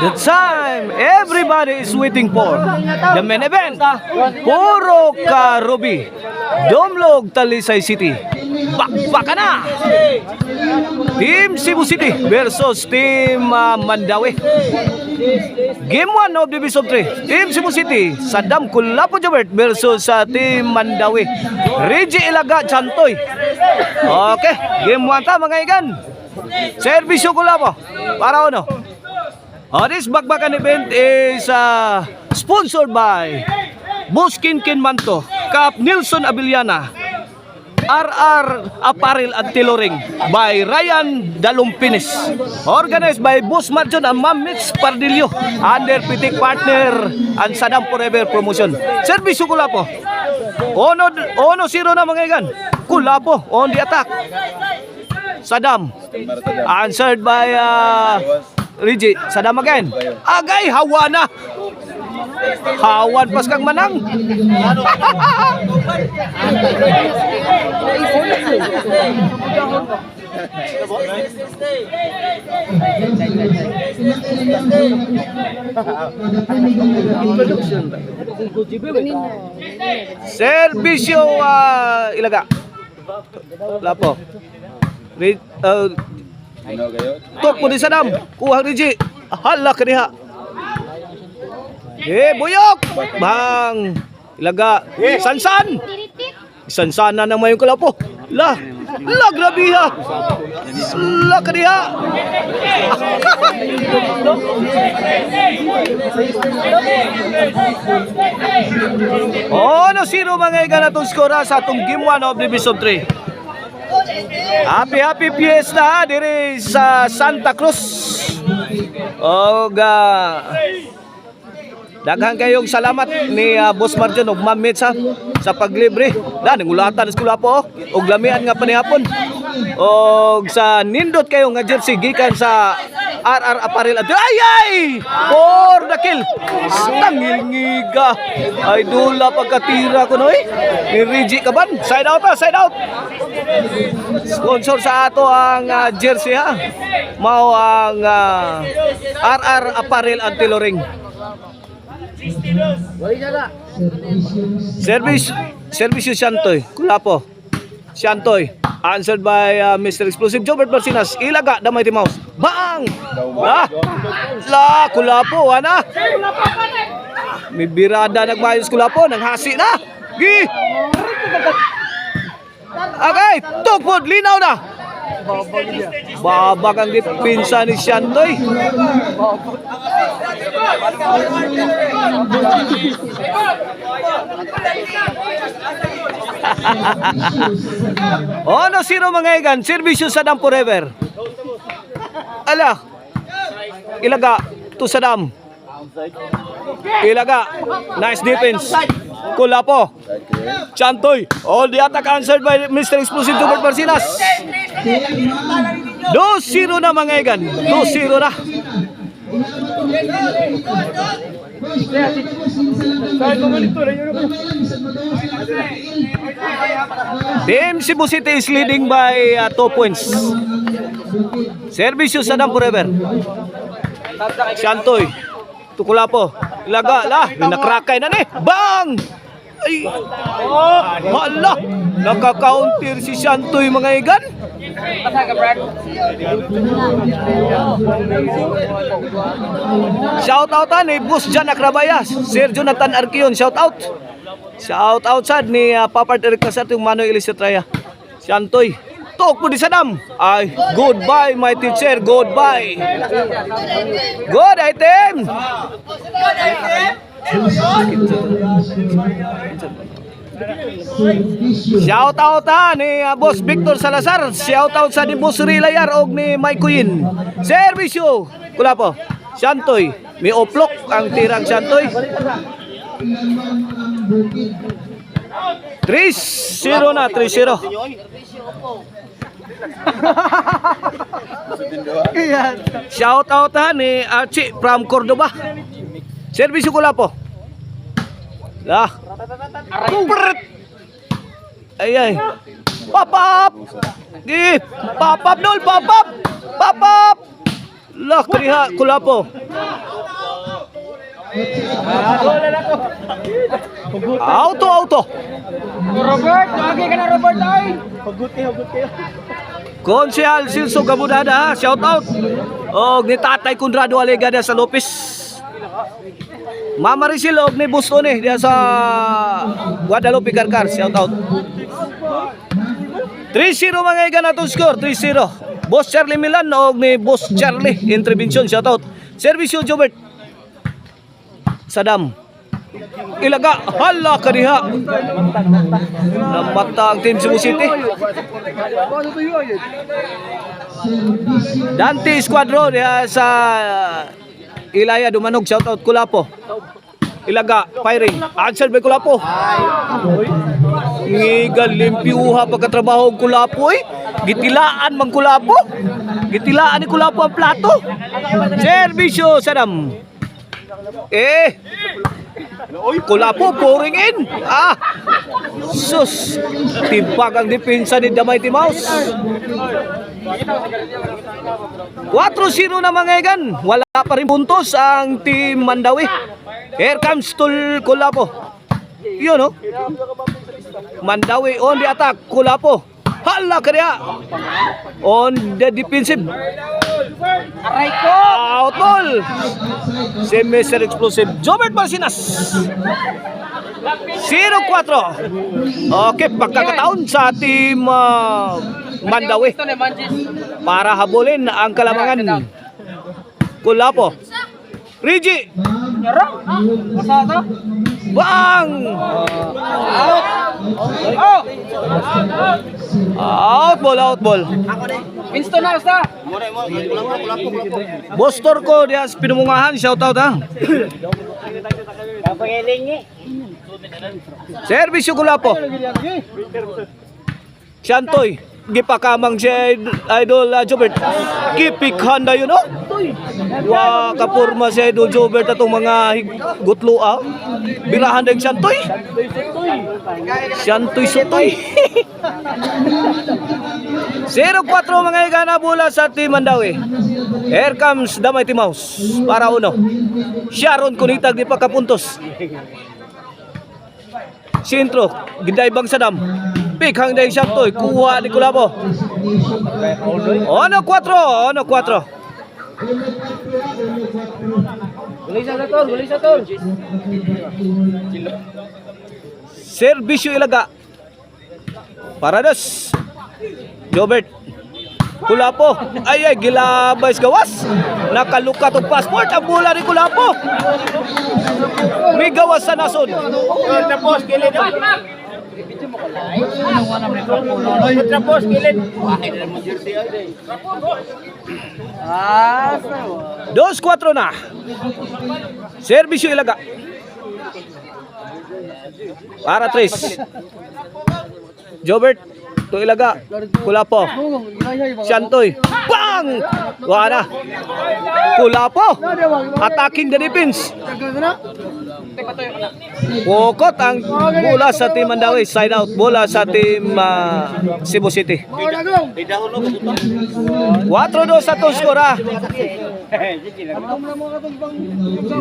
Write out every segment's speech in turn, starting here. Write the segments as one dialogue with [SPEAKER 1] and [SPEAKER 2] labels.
[SPEAKER 1] The time everybody is waiting for, the main event, Puro ka Ruby, Dumlog, Talisay City. Bakbaka na! Team Cebu City versus Team Mandawi. Game 1 of the best of 3. Team Cebu City, Saddam Kulapo Jobert versus Team Mandawi, Reggie Ilaga Chantoy. Okay, game 1 ta mga igan. Servisyo Kulapo para ano? This bakbakan event is sponsored by Buskin Kinmanto, Cap Nilson Abiliana, RR Apparel at Tailoring by Ryan Dalumpines, organized by Boss Marjon and Ma'am Mitch Pardillo, under Pitik Partner and Saddam Forever Promotion. Servisyo Kulapo. 1-0 na mga igan. Kulapo on the attack. Saddam answered by Reggie. Saddam again. Agay, hawa na. Hawan pas kang manang. Servisyo Ilaga. Lapo. Tok mo di Saddam. Kuha Reggie. Hala ka diha. Buyok! Bang! Ilaga. Sansan! Sansana naman yung Kulapo. La! Grabe ha! La ka diha! No, 0 mga igan atong skora sa atong game 1 of the best of 3. Happy fiesta diri sa Santa Cruz. Daghang kayong salamat ni Boss Marjon ug Ma'am Mitch sa paglibre. Nangulatan sa Kulapo og lamian nga panihapon. Og sa nindot kayo nga jersey gikan sa RR Apparel. Ay! For the kill. Tangilngiga. Ay dula pagkatira ko noy. Ni Reggie Kaban. Side out. Sponsor sa ato ang jersey ha. Mao ang RR Apparel and Tailoring. Service Shantoy. Kulapo. Shantoy. Answered by Mr. Explosive Jobert Barcinas. Ilaga damay ti mouse. Bang! Kulapo ana. May birada nagmayos Kulapo nang hasi na. Gi. Okay, tugpod linaw na. Babak ang dipinsa ni Shantoy. No, 0 mga igan. Servisyo Saddam Forever. Ala. Ilaga to Saddam. Ilaga. Nice defense. Kulapo. Chantoy. All the attack answered by Mr. Explosive Jobert Barcinas. 2-0 na mga igan. 2-0 na. Team Cebu City is leading by 2 points. Servisyo Saddam Forever. Shantoy. Kulapo. Ilaga. Nakrakay na ni. Bang! Ay! Hala! Naka-counter si Shantoy mga igan. Shout out ni Boss Jan Akrabayas, Sir Jonathan Arquion, shout out sad ni Papart Eric Casar yung Manoy Elisitraya. Shantoy, tok po di Saddam. Ay, goodbye my teacher, goodbye. Good item. Shout out ni Boss Victor Salazar. Shout out sa ni Boss Rilayar og ni Mike Queen. Servisyo Kulapo. Shantoy, may oplok ang tirang Shantoy. 3-0 na, 3-0. Shout out ni Archie from Cordoba. Servisyo Kulapo. Ay. Papap. Gi. Papap dol, papap. Lah kriha Kulapo. Auto.
[SPEAKER 2] Robert, lagi ka na Robert ay.
[SPEAKER 3] Hugot kayo.
[SPEAKER 1] Konsehal Silso Gabudada, shout out. Og ni Tatay Conrado Alegada sa Lopez. Mama Risil og ni Busto ni diya sa Guadalupe Carcar, shout out. 3-0 mga igan atong score, 3-0. Boss Charlie Milan og ni Boss Charlie intervention, shout out. Servisyo Jobert. Sadam. Ilaga, hala kaniha. Namata ang Team Cebu City. Dante Squadron ya sa Ilaya Dumanog, shout out Kulapo. Ilaga, firing. Answer by Kulapo. Ngigal limpiuha pagkatrabaho og Kulapo eh. Gitilaan mang Kulapo. Gitilaan ni Kulapo ang plato. Servisyo Sadam. Kulapo pouring in. Sus. Timpag ang depensa ni The Mighty Mouse. 4-0 na mga igan. Wala pa rin puntos ang Team Mandawi. Here comes Kulapo. Yun no. Mandawi on the attack. Kulapo. Hala kaya. On the defensive.
[SPEAKER 2] Aray ko.
[SPEAKER 1] Outball. Si Mr. Explosive Jobert Marcinas. 0-4. Okay, pagkakataon sa Team Mandawi para habulin ang kalamangan. Kulapo. Rigi. Bang! Outball.
[SPEAKER 2] Winston na basta.
[SPEAKER 1] Bostor ko diya sa pinumungahan, shout out ha. Servisyo Kulapo. Shantoy, gipakamang si Idol Jobert. Kipikhan na yun, no? Wa kapurma si Idol Jobert atong mga gutlua. Birahan na yung Shantoy. Shantoy sutoy. 0-4 mga igana bola sa Team Mandawi. Here comes The Mighty Mouse. Para uno. Sharon kunitag di pagkapuntos. Sintro, gidaybang Sadam. Pikhang dahil Shantoy. Kuha ni Kulapo. Ono 4.
[SPEAKER 2] Gulis sa tol.
[SPEAKER 1] Servisyo Ilaga. Parados. Jobert. Kulapo. Ay, gilabay sa gawas. Nakalukat ang passport. Ang bola ni Kulapo. May gawas sa nason.
[SPEAKER 3] Tapos kilid. Tapos kilid.
[SPEAKER 1] 2-4 na. Servisyo Ilaga. Para 3. Jobert. To Ilaga. Kulapo. Shantoy. Bang! Wala. Kulapo. Attacking the defense. Pokot ang bola sa Team Mandawi. Side out. Bola sa Team Cebu City. 4-2 sa itong skora.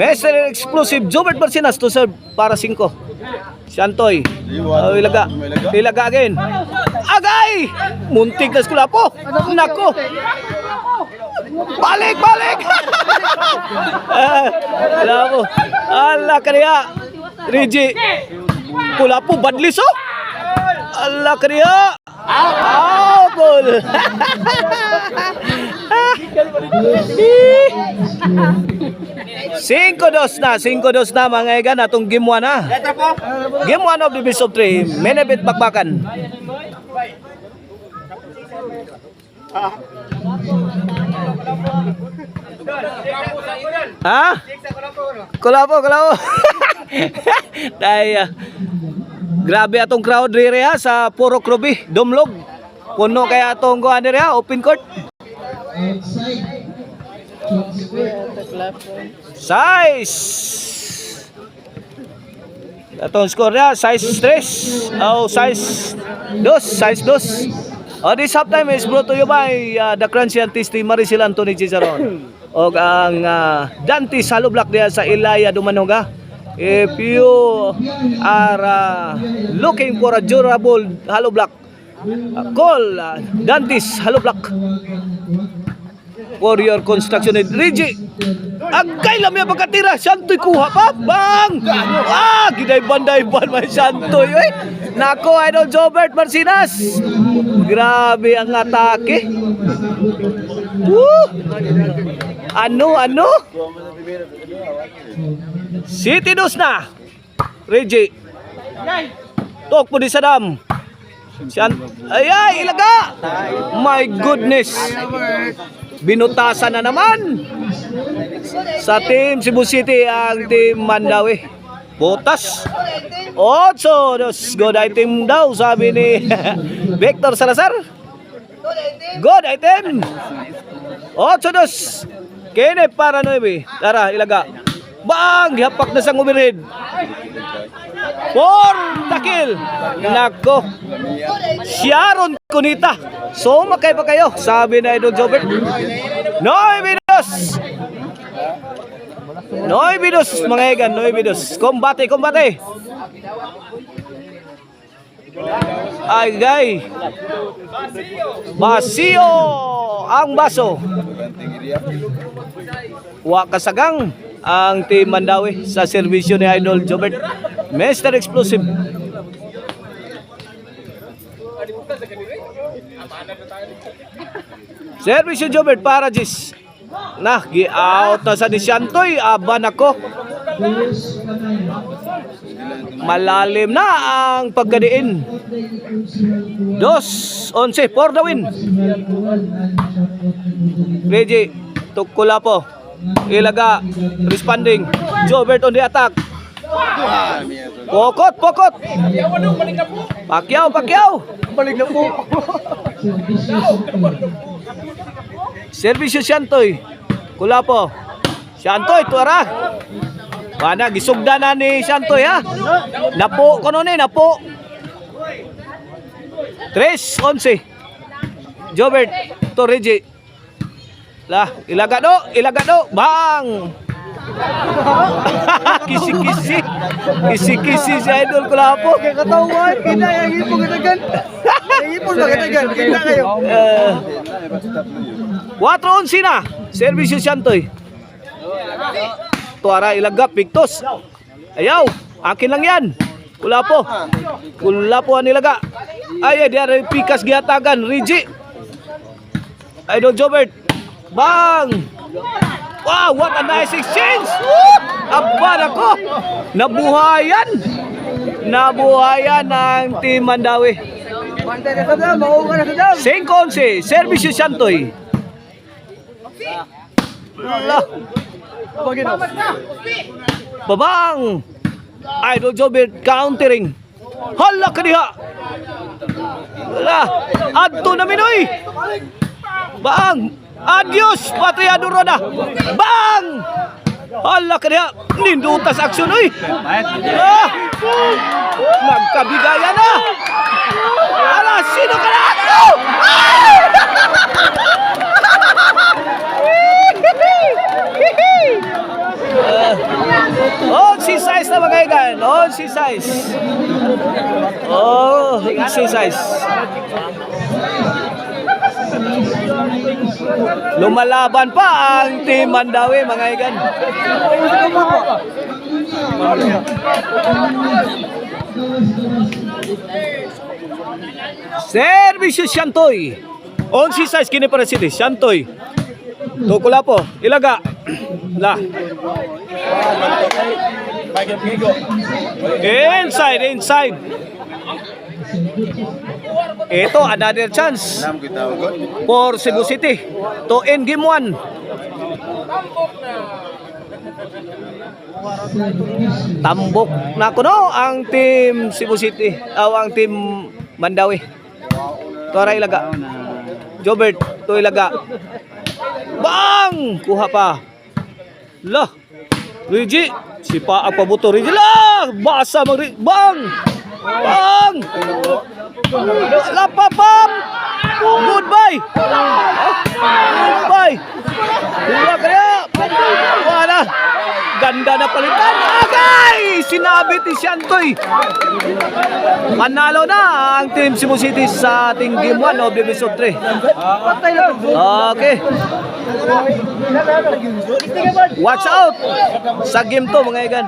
[SPEAKER 1] Mr. Explosive Jobert Marcinas to serve para 5. Shantoy. Ilaga again. Agay! Muntik na Kulapo. Nako. Balik! Kulapo. Ala kaniya. Rigi. Kulapo badlis oh. Ala kaniya. Ball. 5-2 na mga igan atong game 1 na. Game 1 of the best of 3. Menebit bakbakan. Kulapo. Daya. Grabe atong crowd rire sa Puro Ruby, Dumlog. Puno kaya atong kuan dire open court. Size. Atong score niya, size 3. Size 2. This halftime is brought to you by the Crunchy Artist Maricel Anthony Cizaron. o ang Dante Hollow Block diya sa Ilaya Dumanuga. If you are looking for a durable hollow block, call Dante's Hollow Block for your construction need. Rigi, agay lang yung pagkatira. Santoy kuha pa. Bang! Ginay-banday-ban may Santoy. Eh. Nako, Idol Jobert Marcinas. Grabe ang atake. Woo! Ano? City dos na. Rigi. Tok po di Sadam. Ay, ilaga. My goodness. Binutasan na naman sa team Cebu City ang team Mandawi. Botas 8-2. Good item daw sabi ni Victor Salazar. Good item. 8-2. Kene para 9. Tara ilaga. Bang! Hapak na sa overhead. For the kill. Nako. Sharon Cunita. So makay pa kayo. Sabi na Idol Jobert. 9 minutos. 9 minutos mga egan. 9 minutos. Kombate. Ay gay. Basio ang baso. Wakasagang ang team Mandawi sa serbisyo ni Idol Jobert. Mr. Explosive. Servisyo Jobert para Jis. Nah, gi-out na sa Nisyantoy. Aban ako. Malalim na ang pagkadiin. 2-11 for the win. Reggie, tukula po. Ilaga, responding. Jobert on the attack. Pokot. Pacquiao. Balik na po. Servisyo Syantoy. Kula po. Syantoy, tuara. Mana, gisugda na ni Syantoy ha. Napo, napo. 3-11. Jobert to Reggie. Lah, ilaga do. Bang! Kisi-kisi si Idol Kulapo.
[SPEAKER 3] Kaya katawan, kita yang ipon katagan. Yang ipon ba katagan? Kita kayo.
[SPEAKER 1] 4-11 na. Servisyo Syantoy. Tuara ilaga, Pictos. Ayaw, akin lang yan. Kulapo ang nilaga. Ay, di ari pikas gihatagan. Rigi. Idol Jobert. Bang! Wow, what a nice exchange! Aban ako! Nabuhayan ng team Mandawi. 5-11, Servisyo Syantoy. Babang! Idol Jobert countering. Hala ka diha! Adto na minoy! Bang! Adios! Patriado Roda! Bang! Hala ka diha! Nindutas aksyon oy! Nagkabigaya na! Hala! Sino ka na? Si size na mga igan. Si size. Si size. Lumalaban pa ang team Mandawi mga igan. Servisyo Syantoy. Si size kini para City. Syantoy. Tukula po. Ilaga. Inside. Ito, another chance for Cebu City to end game 1. Tambok na kuno ang team Cebu City, ang team Mandawi. Tora ilaga. Jobert, to ilaga. Bang! Kuha pa. Lah. Rigi, sipa ang pabuto. Rigi lah! Basa bang! Bang! Lapapam! Goodbye! Goodbye! Wala kaya! Wala! Ganda na palitan! Agay! Sinabi ni Siantoy! Manalo na ang Team Cebu City sa ating Game 1 of Division 3. Okay. Watch out sa Game 2 mga igan.